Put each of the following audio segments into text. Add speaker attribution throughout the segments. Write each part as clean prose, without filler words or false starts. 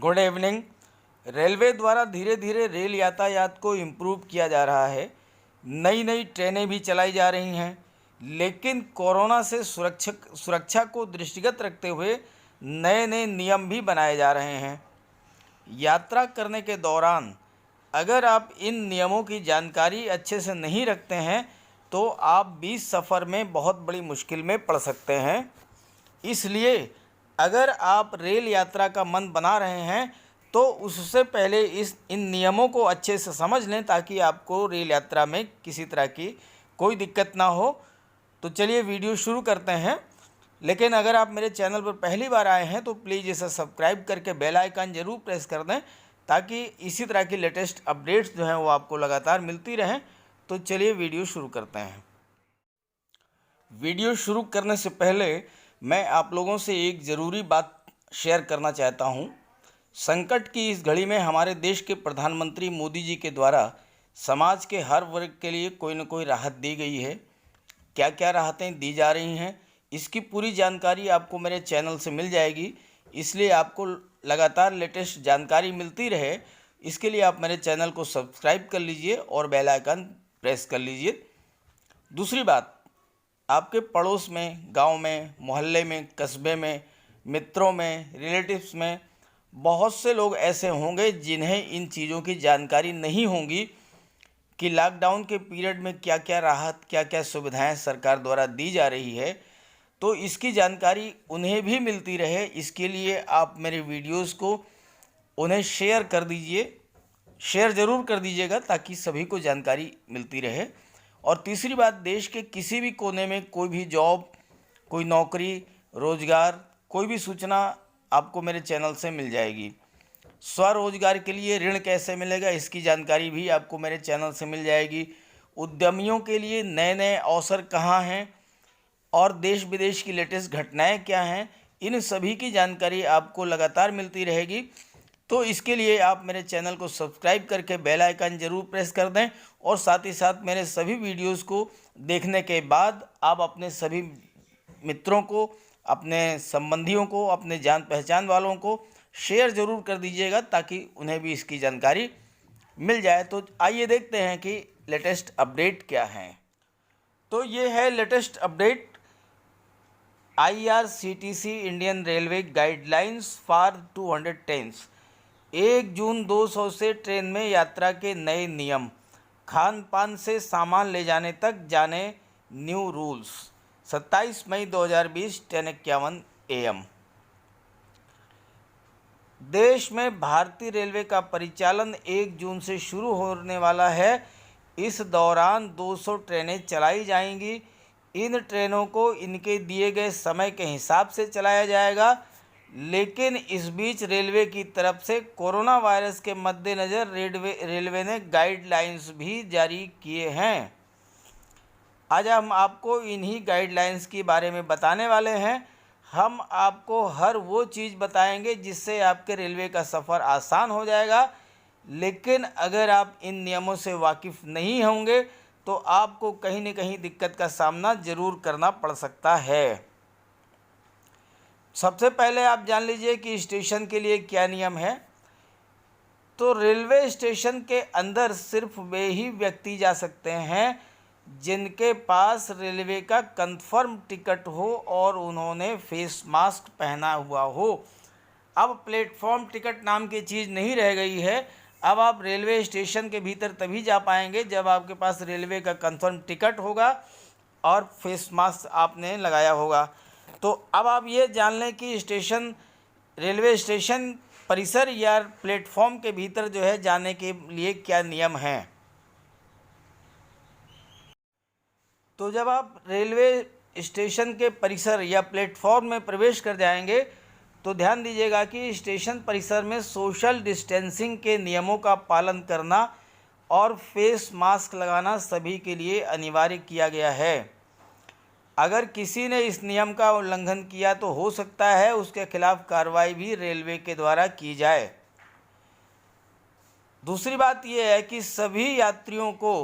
Speaker 1: Good evening. Railway द्वारा धीरे धीरे रेल यातायात को इम्प्रूव किया जा रहा है। नई नई ट्रेनें भी चलाई जा रही हैं, लेकिन कोरोना से सुरक्षा को दृष्टिगत रखते हुए नए नए नियम भी बनाए जा रहे हैं। यात्रा करने के दौरान अगर आप इन नियमों की जानकारी अच्छे से नहीं रखते हैं तो आप बीच सफ़र में बहुत बड़ी मुश्किल में पड़ सकते हैं। इसलिए अगर आप रेल यात्रा का मन बना रहे हैं तो उससे पहले इन नियमों को अच्छे से समझ लें, ताकि आपको रेल यात्रा में किसी तरह की कोई दिक्कत ना हो। तो चलिए वीडियो शुरू करते हैं। लेकिन अगर आप मेरे चैनल पर पहली बार आए हैं तो प्लीज़ इसे सब्सक्राइब करके बेल आइकन ज़रूर प्रेस कर दें, ताकि इसी तरह की लेटेस्ट अपडेट्स जो हैं वो आपको लगातार मिलती रहें। तो चलिए वीडियो शुरू करते हैं। वीडियो शुरू करने से पहले मैं आप लोगों से एक ज़रूरी बात शेयर करना चाहता हूँ। संकट की इस घड़ी में हमारे देश के प्रधानमंत्री मोदी जी के द्वारा समाज के हर वर्ग के लिए कोई न कोई राहत दी गई है। क्या क्या राहतें दी जा रही हैं, इसकी पूरी जानकारी आपको मेरे चैनल से मिल जाएगी। इसलिए आपको लगातार लेटेस्ट जानकारी मिलती रहे, इसके लिए आप मेरे चैनल को सब्सक्राइब कर लीजिए और बेल आइकन प्रेस कर लीजिए। दूसरी बात, आपके पड़ोस में, गांव में, मोहल्ले में, कस्बे में, मित्रों में, रिलेटिव्स में बहुत से लोग ऐसे होंगे जिन्हें इन चीज़ों की जानकारी नहीं होगी कि लॉकडाउन के पीरियड में क्या क्या राहत, क्या क्या सुविधाएं सरकार द्वारा दी जा रही है। तो इसकी जानकारी उन्हें भी मिलती रहे, इसके लिए आप मेरे वीडियोस को उन्हें शेयर कर दीजिए, शेयर ज़रूर कर दीजिएगा, ताकि सभी को जानकारी मिलती रहे। और तीसरी बात, देश के किसी भी कोने में कोई भी जॉब, कोई नौकरी, रोज़गार, कोई भी सूचना आपको मेरे चैनल से मिल जाएगी। स्वरोजगार के लिए ऋण कैसे मिलेगा, इसकी जानकारी भी आपको मेरे चैनल से मिल जाएगी। उद्यमियों के लिए नए नए अवसर कहाँ हैं और देश विदेश की लेटेस्ट घटनाएं क्या हैं, इन सभी की जानकारी आपको लगातार मिलती रहेगी। तो इसके लिए आप मेरे चैनल को सब्सक्राइब करके बेल आइकन ज़रूर प्रेस कर दें, और साथ ही साथ मेरे सभी वीडियोस को देखने के बाद आप अपने सभी मित्रों को, अपने संबंधियों को, अपने जान पहचान वालों को शेयर ज़रूर कर दीजिएगा, ताकि उन्हें भी इसकी जानकारी मिल जाए। तो आइए देखते हैं कि लेटेस्ट अपडेट क्या है। तो ये है latest update, IRCTC Indian railway guidelines for 200 trains. 1 जून 200 से ट्रेन में यात्रा के नए नियम, खान पान से सामान ले जाने तक जाने न्यू रूल्स। 27 May 2020 10:51 AM। देश में भारतीय रेलवे का परिचालन 1 जून से शुरू होने वाला है। इस दौरान 200 ट्रेनें चलाई जाएंगी। इन ट्रेनों को इनके दिए गए समय के हिसाब से चलाया जाएगा, लेकिन इस बीच रेलवे की तरफ से कोरोना वायरस के मद्देनज़र रेलवे ने गाइडलाइंस भी जारी किए हैं। आज हम आपको इन्हीं गाइडलाइंस के बारे में बताने वाले हैं। हम आपको हर वो चीज़ बताएंगे जिससे आपके रेलवे का सफ़र आसान हो जाएगा, लेकिन अगर आप इन नियमों से वाकिफ़ नहीं होंगे तो आपको कहीं न कहीं दिक्कत का सामना ज़रूर करना पड़ सकता है। सबसे पहले आप जान लीजिए कि स्टेशन के लिए क्या नियम है। तो रेलवे स्टेशन के अंदर सिर्फ वे ही व्यक्ति जा सकते हैं जिनके पास रेलवे का कंफर्म टिकट हो और उन्होंने फेस मास्क पहना हुआ हो। अब प्लेटफॉर्म टिकट नाम की चीज़ नहीं रह गई है। अब आप रेलवे स्टेशन के भीतर तभी जा पाएंगे जब आपके पास रेलवे का कंफर्म टिकट होगा और फेस मास्क आपने लगाया होगा। तो अब आप ये जान लें कि रेलवे स्टेशन परिसर या प्लेटफॉर्म के भीतर जो है जाने के लिए क्या नियम हैं। तो जब आप रेलवे स्टेशन के परिसर या प्लेटफॉर्म में प्रवेश कर जाएंगे तो ध्यान दीजिएगा कि स्टेशन परिसर में सोशल डिस्टेंसिंग के नियमों का पालन करना और फेस मास्क लगाना सभी के लिए अनिवार्य किया गया है। अगर किसी ने इस नियम का उल्लंघन किया तो हो सकता है उसके खिलाफ कार्रवाई भी रेलवे के द्वारा की जाए। दूसरी बात यह है कि सभी यात्रियों को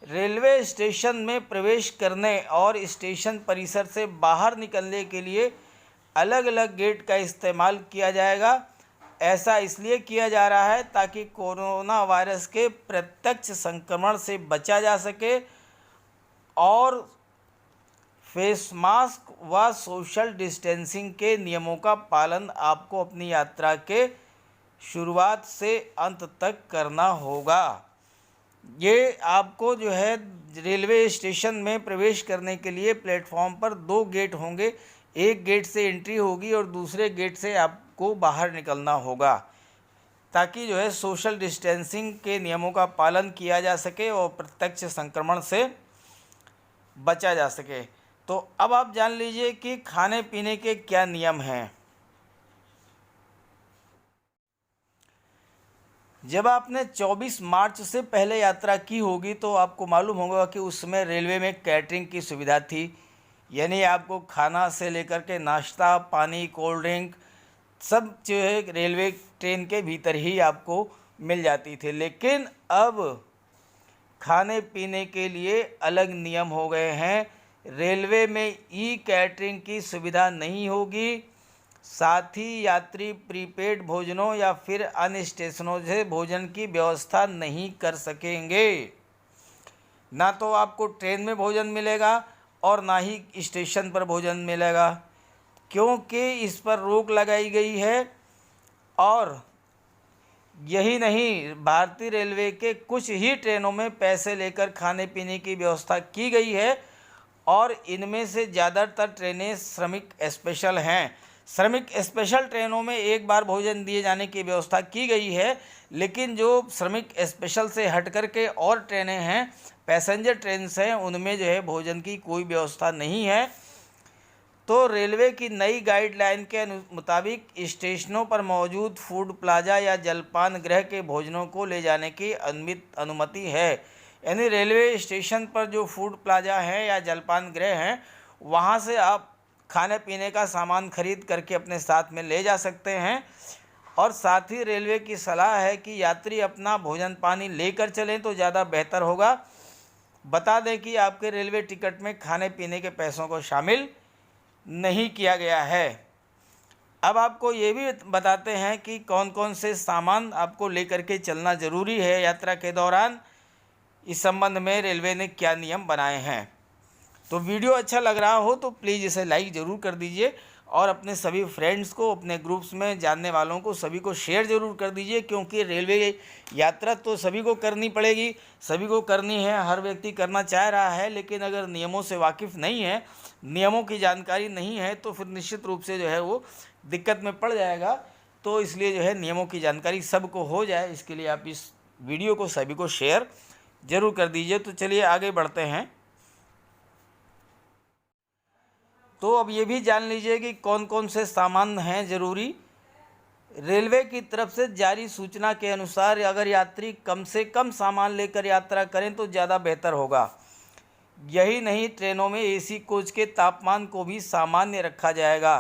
Speaker 1: रेलवे स्टेशन में प्रवेश करने और स्टेशन परिसर से बाहर निकलने के लिए अलग अलग गेट का इस्तेमाल किया जाएगा। ऐसा इसलिए किया जा रहा है ताकि कोरोना वायरस के प्रत्यक्ष संक्रमण से बचा जा सके और फेस मास्क व सोशल डिस्टेंसिंग के नियमों का पालन आपको अपनी यात्रा के शुरुआत से अंत तक करना होगा। ये आपको जो है रेलवे स्टेशन में प्रवेश करने के लिए प्लेटफॉर्म पर 2 गेट होंगे। एक गेट से एंट्री होगी और दूसरे गेट से आपको बाहर निकलना होगा, ताकि जो है सोशल डिस्टेंसिंग के नियमों का पालन किया जा सके और प्रत्यक्ष संक्रमण से बचा जा सके। तो अब आप जान लीजिए कि खाने पीने के क्या नियम हैं। जब आपने 24 मार्च से पहले यात्रा की होगी तो आपको मालूम होगा कि उस समय रेलवे में कैटरिंग की सुविधा थी, यानी आपको खाना से लेकर के नाश्ता, पानी, कोल्ड ड्रिंक सब जो है रेलवे ट्रेन के भीतर ही आपको मिल जाती थी। लेकिन अब खाने पीने के लिए अलग नियम हो गए हैं। रेलवे में ई कैटरिंग की सुविधा नहीं होगी। साथ ही यात्री प्रीपेड भोजनों या फिर अन्य स्टेशनों से भोजन की व्यवस्था नहीं कर सकेंगे। ना तो आपको ट्रेन में भोजन मिलेगा और ना ही स्टेशन पर भोजन मिलेगा, क्योंकि इस पर रोक लगाई गई है। और यही नहीं, भारतीय रेलवे के कुछ ही ट्रेनों में पैसे लेकर खाने पीने की व्यवस्था की गई है और इनमें से ज़्यादातर ट्रेनें श्रमिक स्पेशल हैं। श्रमिक स्पेशल ट्रेनों में एक बार भोजन दिए जाने की व्यवस्था की गई है, लेकिन जो श्रमिक स्पेशल से हट कर के और ट्रेनें हैं, पैसेंजर ट्रेन हैं, उनमें जो है भोजन की कोई व्यवस्था नहीं है। तो रेलवे की नई गाइडलाइन के मुताबिक स्टेशनों पर मौजूद फूड प्लाजा या जलपान गृह के भोजनों को ले जाने की अनुमति है। यानी रेलवे स्टेशन पर जो फूड प्लाजा है या जलपान गृह हैं, वहाँ से आप खाने पीने का सामान खरीद करके अपने साथ में ले जा सकते हैं। और साथ ही रेलवे की सलाह है कि यात्री अपना भोजन पानी लेकर चलें तो ज़्यादा बेहतर होगा। बता दें कि आपके रेलवे टिकट में खाने पीने के पैसों को शामिल नहीं किया गया है। अब आपको ये भी बताते हैं कि कौन कौन से सामान आपको लेकर के चलना ज़रूरी है यात्रा के दौरान। इस संबंध में रेलवे ने क्या नियम बनाए हैं। तो वीडियो अच्छा लग रहा हो तो प्लीज़ इसे लाइक ज़रूर कर दीजिए और अपने सभी फ्रेंड्स को, अपने ग्रुप्स में जानने वालों को सभी को शेयर ज़रूर कर दीजिए, क्योंकि रेलवे यात्रा तो सभी को करनी पड़ेगी, सभी को करनी है, हर व्यक्ति करना चाह रहा है। लेकिन अगर नियमों से वाकिफ़ नहीं है, नियमों की जानकारी नहीं है, तो फिर निश्चित रूप से जो है वो दिक्कत में पड़ जाएगा। तो इसलिए जो है नियमों की जानकारी सबको हो जाए, इसके लिए आप इस वीडियो को सभी को शेयर ज़रूर कर दीजिए। तो चलिए आगे बढ़ते हैं। तो अब ये भी जान लीजिए कि कौन कौन से सामान हैं ज़रूरी। रेलवे की तरफ से जारी सूचना के अनुसार अगर यात्री कम से कम सामान लेकर यात्रा करें तो ज़्यादा बेहतर होगा। यही नहीं, ट्रेनों में एसी कोच के तापमान को भी सामान्य रखा जाएगा।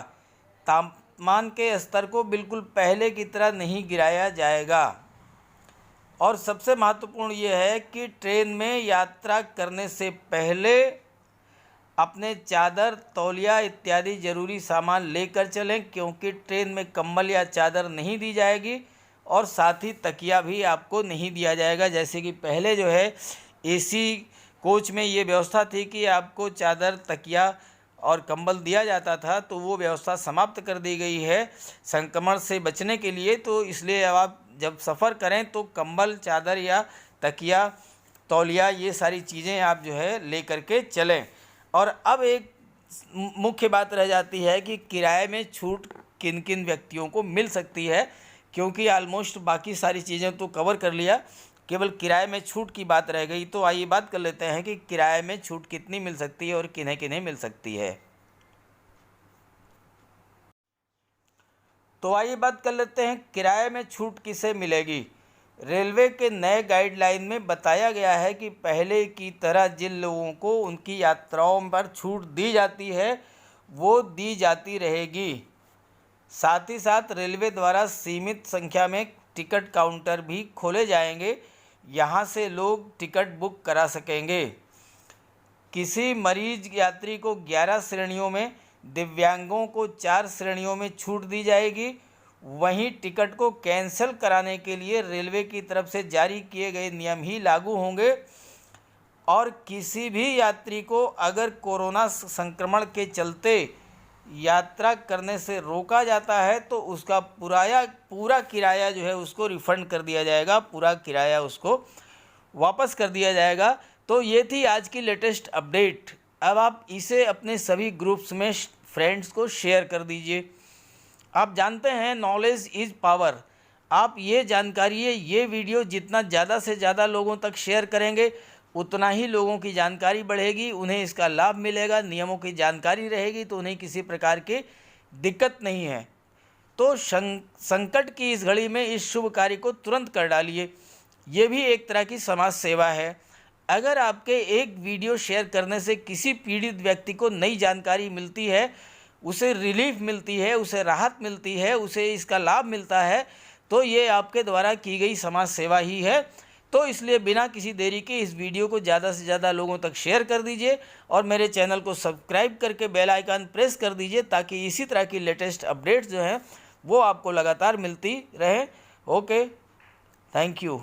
Speaker 1: तापमान के स्तर को बिल्कुल पहले की तरह नहीं गिराया जाएगा। और सबसे महत्वपूर्ण ये है कि ट्रेन में यात्रा करने से पहले अपने चादर, तौलिया इत्यादि ज़रूरी सामान लेकर चलें, क्योंकि ट्रेन में कंबल या चादर नहीं दी जाएगी और साथ ही तकिया भी आपको नहीं दिया जाएगा। जैसे कि पहले जो है एसी कोच में ये व्यवस्था थी कि आपको चादर, तकिया और कंबल दिया जाता था, तो वो व्यवस्था समाप्त कर दी गई है संक्रमण से बचने के लिए। तो इसलिए अब आप जब सफ़र करें तो कंबल, चादर या तकिया, तौलिया, ये सारी चीज़ें आप जो है ले करके चलें। और अब एक मुख्य बात रह जाती है कि किराए में छूट किन किन व्यक्तियों को मिल सकती है, क्योंकि ऑलमोस्ट बाकी सारी चीज़ें तो कवर कर लिया, केवल किराए में छूट की बात रह गई। तो आइए बात कर लेते हैं कि किराए में छूट कितनी मिल सकती है और किन्हें किन्हें मिल सकती है। तो आइए बात कर लेते हैं किराए में छूट किसे मिलेगी। रेलवे के नए गाइडलाइन में बताया गया है कि पहले की तरह जिन लोगों को उनकी यात्राओं पर छूट दी जाती है वो दी जाती रहेगी। साथ ही साथ रेलवे द्वारा सीमित संख्या में टिकट काउंटर भी खोले जाएंगे, यहाँ से लोग टिकट बुक करा सकेंगे। किसी मरीज यात्री को 11 श्रेणियों में, दिव्यांगों को 4 श्रेणियों में छूट दी जाएगी। वहीं टिकट को कैंसिल कराने के लिए रेलवे की तरफ से जारी किए गए नियम ही लागू होंगे और किसी भी यात्री को अगर कोरोना संक्रमण के चलते यात्रा करने से रोका जाता है तो उसका पूरा किराया जो है उसको रिफ़ंड कर दिया जाएगा, पूरा किराया उसको वापस कर दिया जाएगा। तो ये थी आज की लेटेस्ट अपडेट। अब आप इसे अपने सभी ग्रुप्स में फ्रेंड्स को शेयर कर दीजिए। आप जानते हैं नॉलेज इज़ पावर। आप ये जानकारी है, ये वीडियो जितना ज़्यादा से ज़्यादा लोगों तक शेयर करेंगे उतना ही लोगों की जानकारी बढ़ेगी, उन्हें इसका लाभ मिलेगा। नियमों की जानकारी रहेगी तो उन्हें किसी प्रकार की दिक्कत नहीं है। तो संकट की इस घड़ी में इस शुभ कार्य को तुरंत कर डालिए। ये भी एक तरह की समाज सेवा है। अगर आपके एक वीडियो शेयर करने से किसी पीड़ित व्यक्ति को नई जानकारी मिलती है, उसे रिलीफ मिलती है, उसे राहत मिलती है, उसे इसका लाभ मिलता है, तो ये आपके द्वारा की गई समाज सेवा ही है। तो इसलिए बिना किसी देरी के इस वीडियो को ज़्यादा से ज़्यादा लोगों तक शेयर कर दीजिए और मेरे चैनल को सब्सक्राइब करके बेल आइकन प्रेस कर दीजिए ताकि इसी तरह की लेटेस्ट अपडेट्स जो हैं वो आपको लगातार मिलती रहे। Okay, thank you.